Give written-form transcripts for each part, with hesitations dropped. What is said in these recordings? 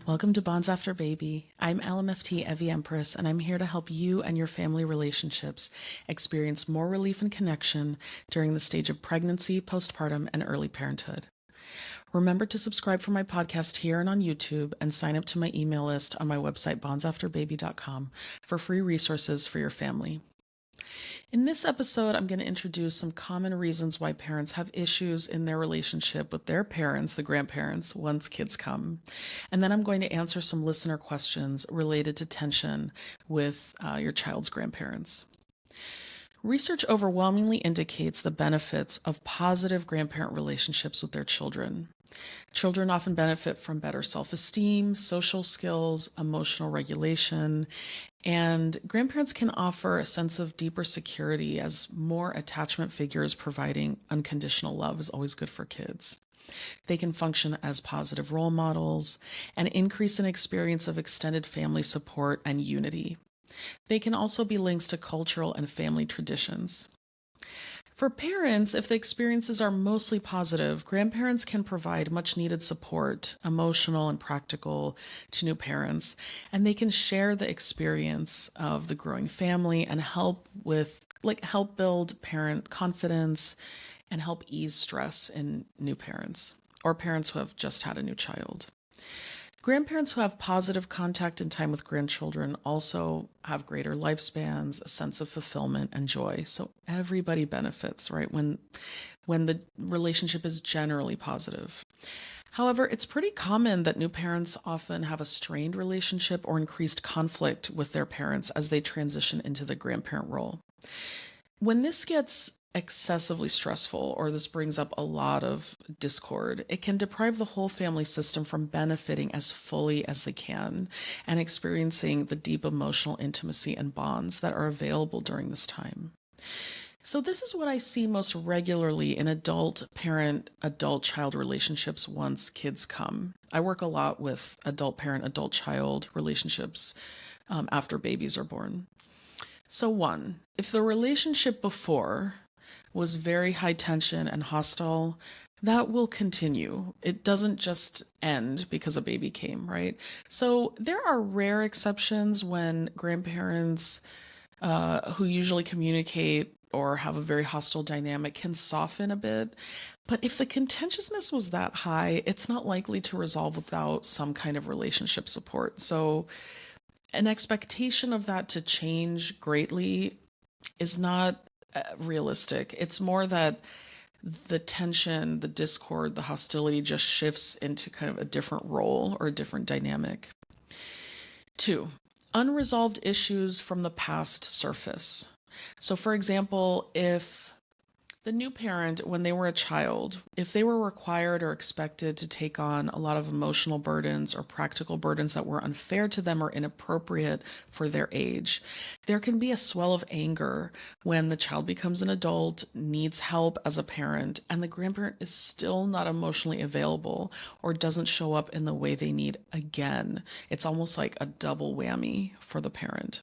Welcome to Bonds After Baby. I'm LMFT Evie Empress, and I'm here to help you and your family relationships experience more relief and connection during the stage of pregnancy, postpartum, and early parenthood. Remember to subscribe for my podcast here and on YouTube, and sign up to my email list on my website, bondsafterbaby.com, for free resources for your family. In this episode, I'm going to introduce some common reasons why parents have issues in their relationship with their parents, the grandparents, once kids come. And then I'm going to answer some listener questions related to tension with your child's grandparents. Research overwhelmingly indicates the benefits of positive grandparent relationships with their children. Children often benefit from better self-esteem, social skills, emotional regulation, and grandparents can offer a sense of deeper security as more attachment figures providing unconditional love is always good for kids. They can function as positive role models and increase an experience of extended family support and unity. They can also be links to cultural and family traditions. For parents, if the experiences are mostly positive, grandparents can provide much needed support, emotional and practical, to new parents, and they can share the experience of the growing family and help build parent confidence and help ease stress in new parents or parents who have just had a new child. Grandparents who have positive contact and time with grandchildren also have greater lifespans, a sense of fulfillment and joy. So everybody benefits, right? When the relationship is generally positive. However, it's pretty common that new parents often have a strained relationship or increased conflict with their parents as they transition into the grandparent role. When this gets excessively stressful or this brings up a lot of discord, it can deprive the whole family system from benefiting as fully as they can and experiencing the deep emotional intimacy and bonds that are available during this time. So this is what I see most regularly in adult parent, adult child relationships once kids come. I work a lot with adult parent, adult child relationships after babies are born. So one, if the relationship before was very high tension and hostile, that will continue. It doesn't just end because a baby came, right? So there are rare exceptions when grandparents who usually communicate or have a very hostile dynamic can soften a bit. But if the contentiousness was that high, it's not likely to resolve without some kind of relationship support. So an expectation of that to change greatly is not realistic. It's more that the tension, the discord, the hostility just shifts into kind of a different role or a different dynamic. Two, unresolved issues from the past surface. So, for example, if the new parent, when they were a child, if they were required or expected to take on a lot of emotional burdens or practical burdens that were unfair to them or inappropriate for their age, there can be a swell of anger when the child becomes an adult, needs help as a parent, and the grandparent is still not emotionally available or doesn't show up in the way they need again. It's almost like a double whammy for the parent.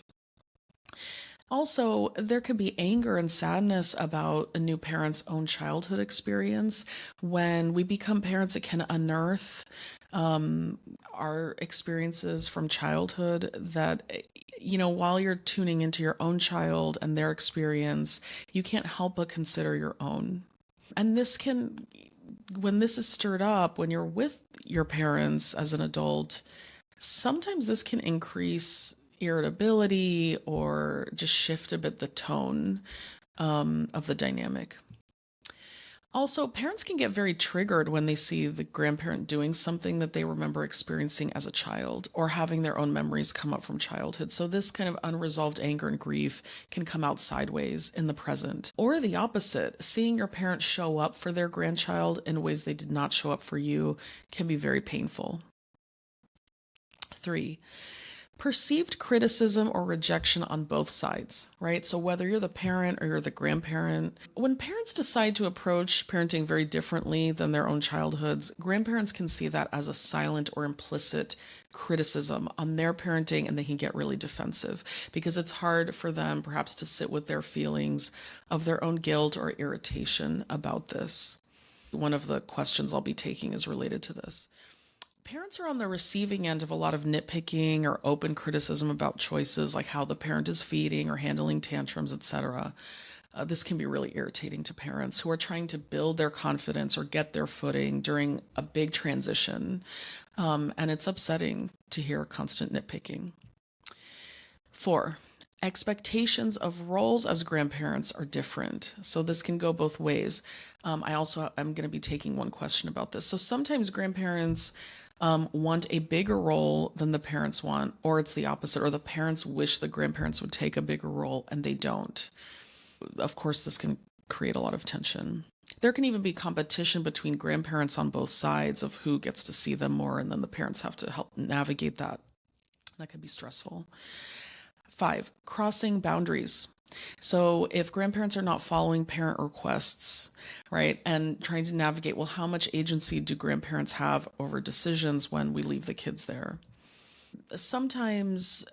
Also, there could be anger and sadness about a new parent's own childhood experience. When we become parents, it can unearth our experiences from childhood that, while you're tuning into your own child and their experience, you can't help but consider your own. And when this is stirred up, when you're with your parents as an adult, sometimes this can increase irritability or just shift a bit the tone of the dynamic. Also, parents can get very triggered when they see the grandparent doing something that they remember experiencing as a child or having their own memories come up from childhood. So this kind of unresolved anger and grief can come out sideways in the present. Or the opposite, seeing your parent show up for their grandchild in ways they did not show up for you can be very painful. 3, perceived criticism or rejection on both sides, right? So whether you're the parent or you're the grandparent, when parents decide to approach parenting very differently than their own childhoods, grandparents can see that as a silent or implicit criticism on their parenting, and they can get really defensive because it's hard for them perhaps to sit with their feelings of their own guilt or irritation about this. One of the questions I'll be taking is related to this. Parents are on the receiving end of a lot of nitpicking or open criticism about choices like how the parent is feeding or handling tantrums, etc. This can be really irritating to parents who are trying to build their confidence or get their footing during a big transition. And it's upsetting to hear constant nitpicking. 4, expectations of roles as grandparents are different. So this can go both ways. I also am going to be taking one question about this. So sometimes grandparents want a bigger role than the parents want, or it's the opposite, or the parents wish the grandparents would take a bigger role and they don't. Of course, this can create a lot of tension. There can even be competition between grandparents on both sides of who gets to see them more, and then the parents have to help navigate that. That can be stressful. 5, crossing boundaries. So if grandparents are not following parent requests, right, and trying to navigate, well, how much agency do grandparents have over decisions when we leave the kids there? Sometimes,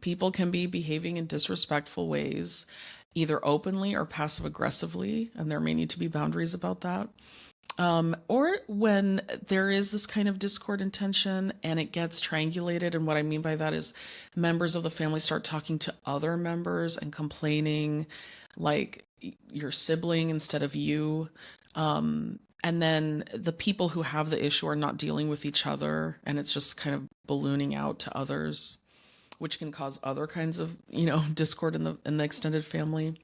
people can be behaving in disrespectful ways, either openly or passive aggressively, and there may need to be boundaries about that. Or when there is this kind of discord and tension and it gets triangulated. And what I mean by that is members of the family start talking to other members and complaining, like your sibling instead of you. And then the people who have the issue are not dealing with each other, and it's just kind of ballooning out to others, which can cause other kinds of, discord in the extended family.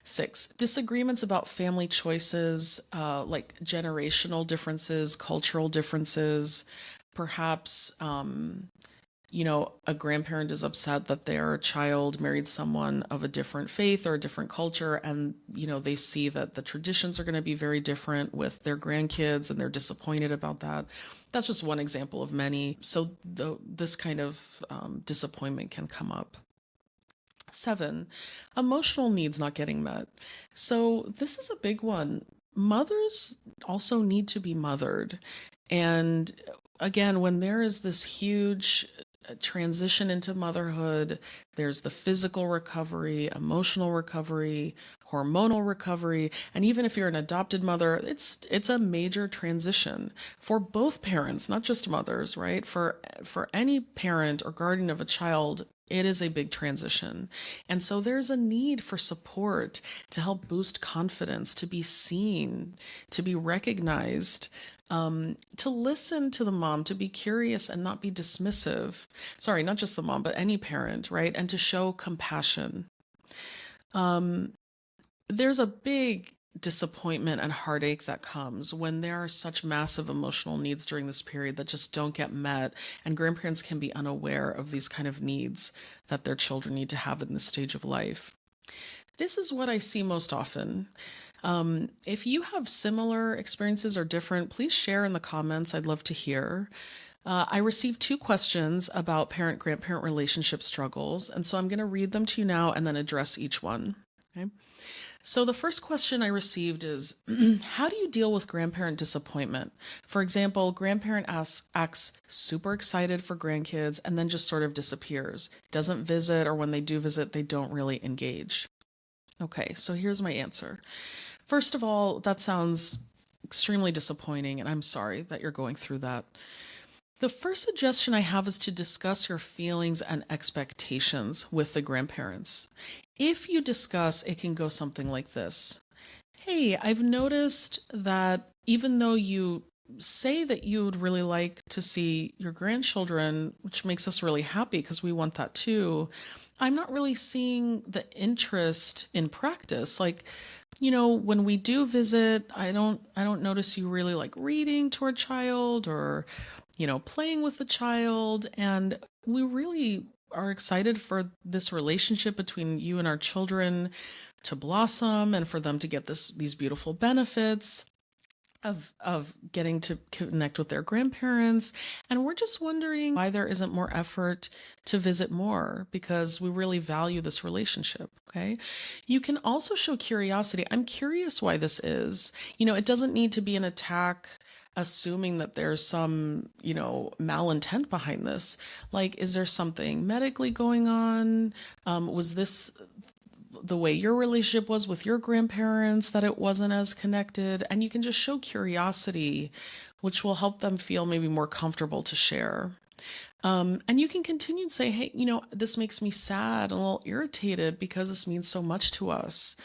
6, disagreements about family choices, like generational differences, cultural differences. Perhaps, a grandparent is upset that their child married someone of a different faith or a different culture, and, they see that the traditions are going to be very different with their grandkids, and they're disappointed about that. That's just one example of many. So this kind of disappointment can come up. 7, emotional needs not getting met. So this is a big one. Mothers also need to be mothered. And again, when there is this huge transition into motherhood, there's the physical recovery, emotional recovery, hormonal recovery, and even if you're an adopted mother, it's a major transition for both parents, not just mothers, right? For any parent or guardian of a child, it is a big transition. And so there's a need for support to help boost confidence, to be seen, to be recognized, to listen to the mom, to be curious and not be dismissive. Sorry, not just the mom, but any parent, right? And to show compassion. There's a big disappointment and heartache that comes when there are such massive emotional needs during this period that just don't get met, and grandparents can be unaware of these kind of needs that their children need to have in this stage of life. This is what I see most often. If you have similar experiences or different, please share in the comments. I'd love to hear. I received 2 questions about parent-grandparent relationship struggles, and so I'm going to read them to you now and then address each one. Okay. So the first question I received is, how do you deal with grandparent disappointment? For example, grandparent acts super excited for grandkids and then just sort of disappears, doesn't visit, or when they do visit, they don't really engage. Okay, so here's my answer. First of all, that sounds extremely disappointing, and I'm sorry that you're going through that. The first suggestion I have is to discuss your feelings and expectations with the grandparents. If you discuss, it can go something like this. Hey, I've noticed that even though you say that you would really like to see your grandchildren, which makes us really happy because we want that too, I'm not really seeing the interest in practice. Like, when we do visit, I don't notice you really like reading to our child or, playing with the child. And we really are excited for this relationship between you and our children to blossom and for them to get these beautiful benefits of getting to connect with their grandparents. And we're just wondering why there isn't more effort to visit more, because we really value this relationship. Okay. You can also show curiosity. I'm curious why this is. It doesn't need to be an attack, assuming that there's some, malintent behind this. Like, is there something medically going on? Was this the way your relationship was with your grandparents, that it wasn't as connected? And you can just show curiosity which will help them feel maybe more comfortable to share. And you can continue to say, hey, this makes me sad and a little irritated because this means so much to us.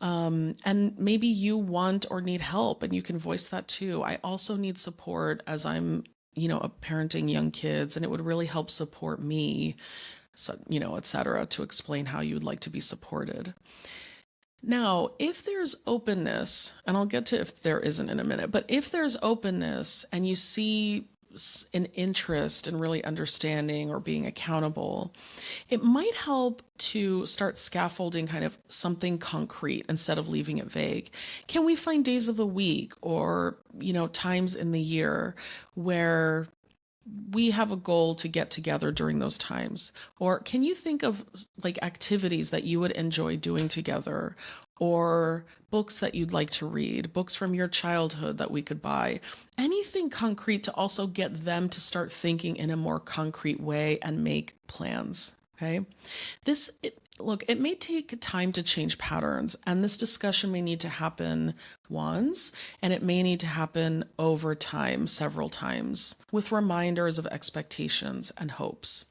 And maybe you want or need help, and you can voice that too. I also need support as I'm, parenting young kids, and it would really help support me, so, et cetera, to explain how you would like to be supported. Now, if there's openness, and I'll get to if there isn't in a minute, but if there's openness and you see an interest in really understanding or being accountable, it might help to start scaffolding kind of something concrete instead of leaving it vague. Can we find days of the week or, times in the year where we have a goal to get together during those times? Or can you think of like activities that you would enjoy doing together, or books that you'd like to read, books from your childhood that we could buy? Anything concrete to also get them to start thinking in a more concrete way and make plans. Okay. Look, it may take time to change patterns, and this discussion may need to happen once, and it may need to happen over time, several times, with reminders of expectations and hopes.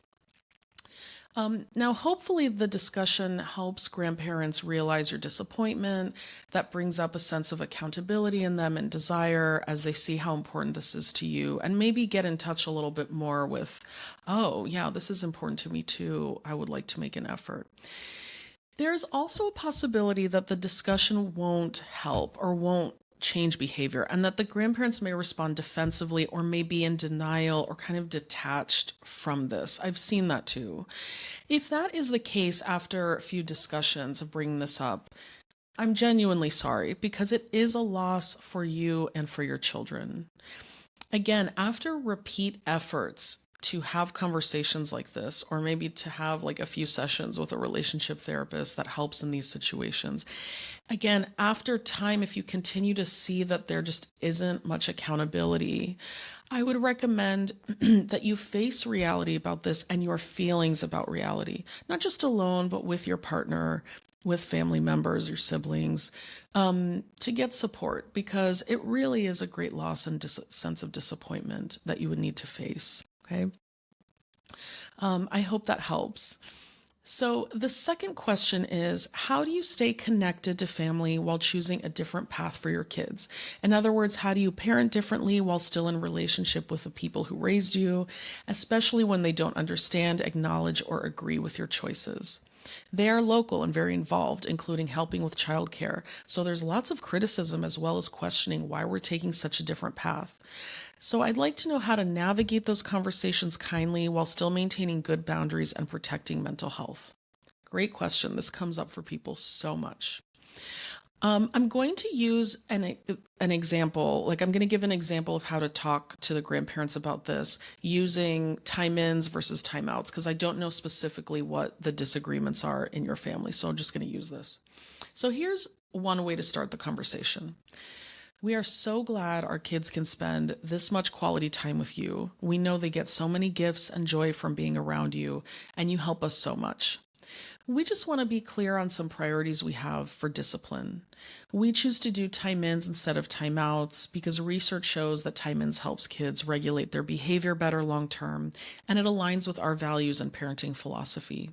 Now, hopefully, the discussion helps grandparents realize your disappointment. That brings up a sense of accountability in them and desire as they see how important this is to you, and maybe get in touch a little bit more with, oh, yeah, this is important to me too. I would like to make an effort. There's also a possibility that the discussion won't help or won't change behavior, and that the grandparents may respond defensively or may be in denial or kind of detached from this. I've seen that too. If that is the case after a few discussions of bringing this up, I'm genuinely sorry, because it is a loss for you and for your children. Again, after repeat efforts to have conversations like this, or maybe to have like a few sessions with a relationship therapist that helps in these situations, again, after time, if you continue to see that there just isn't much accountability, I would recommend that you face reality about this and your feelings about reality, not just alone, but with your partner, with family members, your siblings, to get support, because it really is a great loss and sense of disappointment that you would need to face. Okay. I hope that helps. So the second question is, how do you stay connected to family while choosing a different path for your kids? In other words, how do you parent differently while still in relationship with the people who raised you, especially when they don't understand, acknowledge, or agree with your choices? They are local and very involved, including helping with childcare. So there's lots of criticism as well as questioning why we're taking such a different path. So I'd like to know how to navigate those conversations kindly while still maintaining good boundaries and protecting mental health. Great question. This comes up for people so much. I'm going to use an example, like I'm going to give an example of how to talk to the grandparents about this using time-ins versus time-outs, because I don't know specifically what the disagreements are in your family. So I'm just going to use this. So here's one way to start the conversation. We are so glad our kids can spend this much quality time with you. We know they get so many gifts and joy from being around you, and you help us so much. We just want to be clear on some priorities we have for discipline. We choose to do time-ins instead of time-outs because research shows that time-ins helps kids regulate their behavior better long-term, and it aligns with our values and parenting philosophy.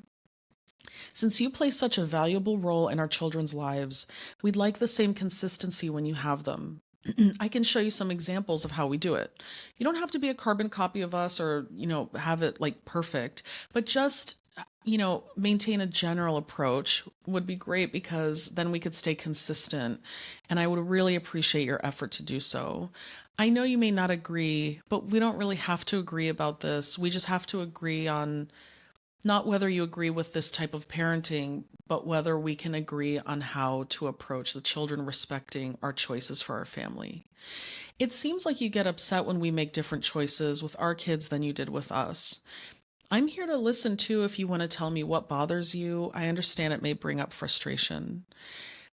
Since you play such a valuable role in our children's lives, we'd like the same consistency when you have them. I can show you some examples of how we do it. You don't have to be a carbon copy of us or, have it like perfect, but just, maintain a general approach would be great, because then we could stay consistent, and I would really appreciate your effort to do so. I know you may not agree, but we don't really have to agree about this. We just have to agree on not whether you agree with this type of parenting, but whether we can agree on how to approach the children respecting our choices for our family. It seems like you get upset when we make different choices with our kids than you did with us. I'm here to listen too if you want to tell me what bothers you. I understand it may bring up frustration.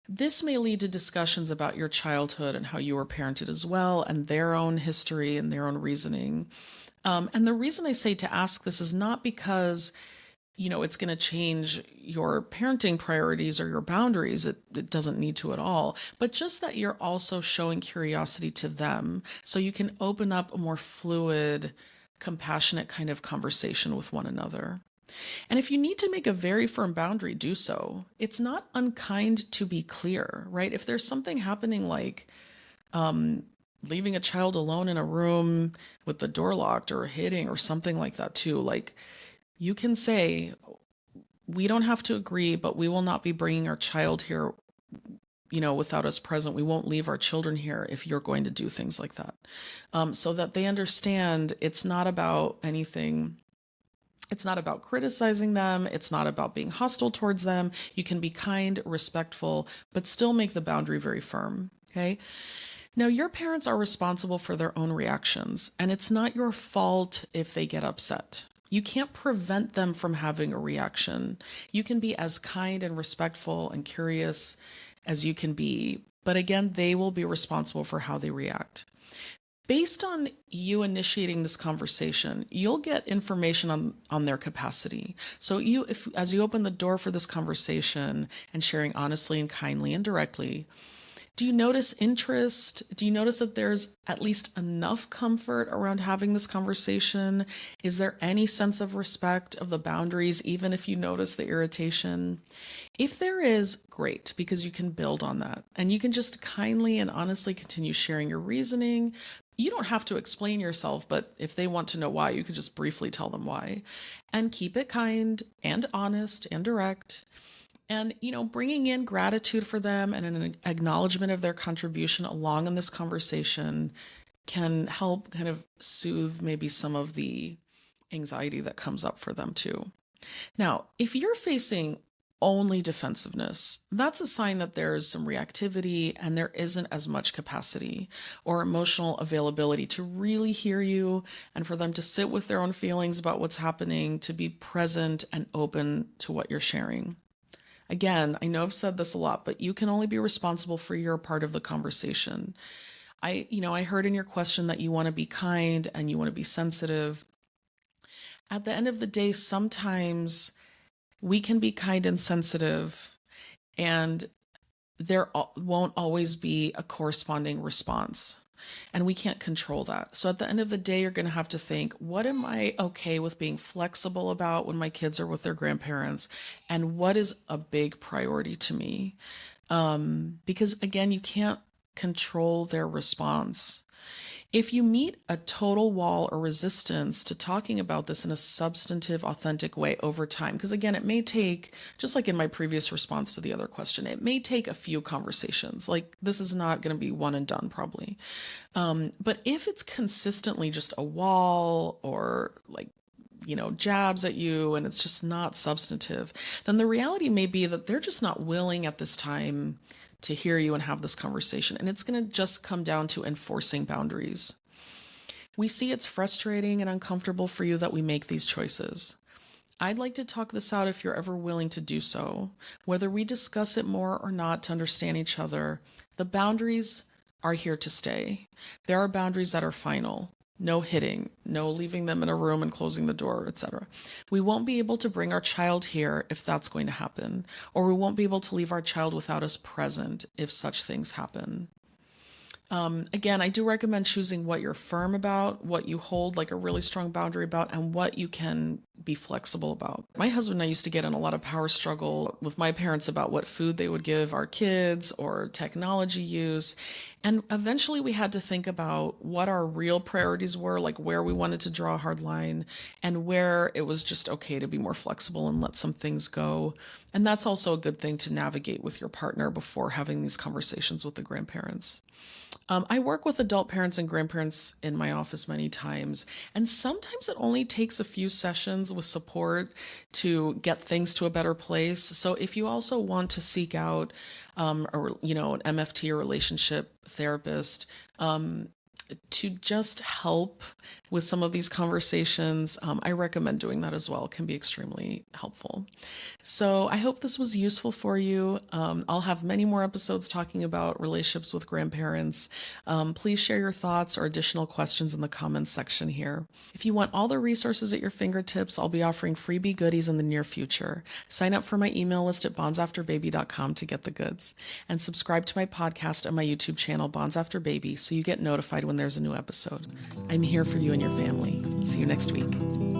This may lead to discussions about your childhood and how you were parented as well, and their own history and their own reasoning. And the reason I say to ask this is not because it's going to change your parenting priorities or your boundaries. It doesn't need to at all. But just that you're also showing curiosity to them so you can open up a more fluid, compassionate kind of conversation with one another. And if you need to make a very firm boundary, do so. It's not unkind to be clear, right? If there's something happening like leaving a child alone in a room with the door locked or hitting or something like that too, like you can say, we don't have to agree, but we will not be bringing our child here, without us present. We won't leave our children here if you're going to do things like that. So that they understand it's not about anything. It's not about criticizing them. It's not about being hostile towards them. You can be kind, respectful, but still make the boundary very firm. Okay. Now, your parents are responsible for their own reactions, and it's not your fault if they get upset. You can't prevent them from having a reaction. You can be as kind and respectful and curious as you can be, but again, they will be responsible for how they react. Based on you initiating this conversation, you'll get information on their capacity. So as you open the door for this conversation and sharing honestly and kindly and directly, do you notice interest? Do you notice that there's at least enough comfort around having this conversation? Is there any sense of respect of the boundaries, even if you notice the irritation? If there is, great, because you can build on that and you can just kindly and honestly continue sharing your reasoning. You don't have to explain yourself, but if they want to know why, you can just briefly tell them why. And keep it kind and honest and direct. And, bringing in gratitude for them and an acknowledgement of their contribution along in this conversation can help kind of soothe maybe some of the anxiety that comes up for them too. Now, if you're facing only defensiveness, that's a sign that there's some reactivity and there isn't as much capacity or emotional availability to really hear you and for them to sit with their own feelings about what's happening, to be present and open to what you're sharing. Again, I know I've said this a lot, but you can only be responsible for your part of the conversation. I heard in your question that you want to be kind and you want to be sensitive. At the end of the day, sometimes we can be kind and sensitive, and there won't always be a corresponding response. And we can't control that. So at the end of the day, you're going to have to think, what am I okay with being flexible about when my kids are with their grandparents? And what is a big priority to me? Because again, you can't control their response. If you meet a total wall or resistance to talking about this in a substantive, authentic way over time, because again, it may take, just like in my previous response to the other question, it may take a few conversations. Like this is not going to be one and done probably. But if it's consistently just a wall or like, jabs at you and it's just not substantive, then the reality may be that they're just not willing at this time to hear you and have this conversation. And it's going to just come down to enforcing boundaries. We see it's frustrating and uncomfortable for you that we make these choices. I'd like to talk this out if you're ever willing to do so. Whether we discuss it more or not to understand each other, the boundaries are here to stay. There are boundaries that are final. No hitting, no leaving them in a room and closing the door, etc. We won't be able to bring our child here if that's going to happen, or we won't be able to leave our child without us present if such things happen. Again, I do recommend choosing what you're firm about, what you hold like a really strong boundary about, and what you can be flexible about. My husband and I used to get in a lot of power struggle with my parents about what food they would give our kids or technology use. And eventually we had to think about what our real priorities were, like where we wanted to draw a hard line and where it was just okay to be more flexible and let some things go. And that's also a good thing to navigate with your partner before having these conversations with the grandparents. I work with adult parents and grandparents in my office many times, and sometimes it only takes a few sessions with support to get things to a better place. So if you also want to seek out, an MFT or relationship therapist, to just help with some of these conversations, I recommend doing that as well. It can be extremely helpful. So I hope this was useful for you. I'll have many more episodes talking about relationships with grandparents. Please share your thoughts or additional questions in the comments section here. If you want all the resources at your fingertips, I'll be offering freebie goodies in the near future. Sign up for my email list at bondsafterbaby.com to get the goods. And subscribe to my podcast and my YouTube channel, Bonds After Baby, so you get notified when there's a new episode. I'm here for you and your family. See you next week.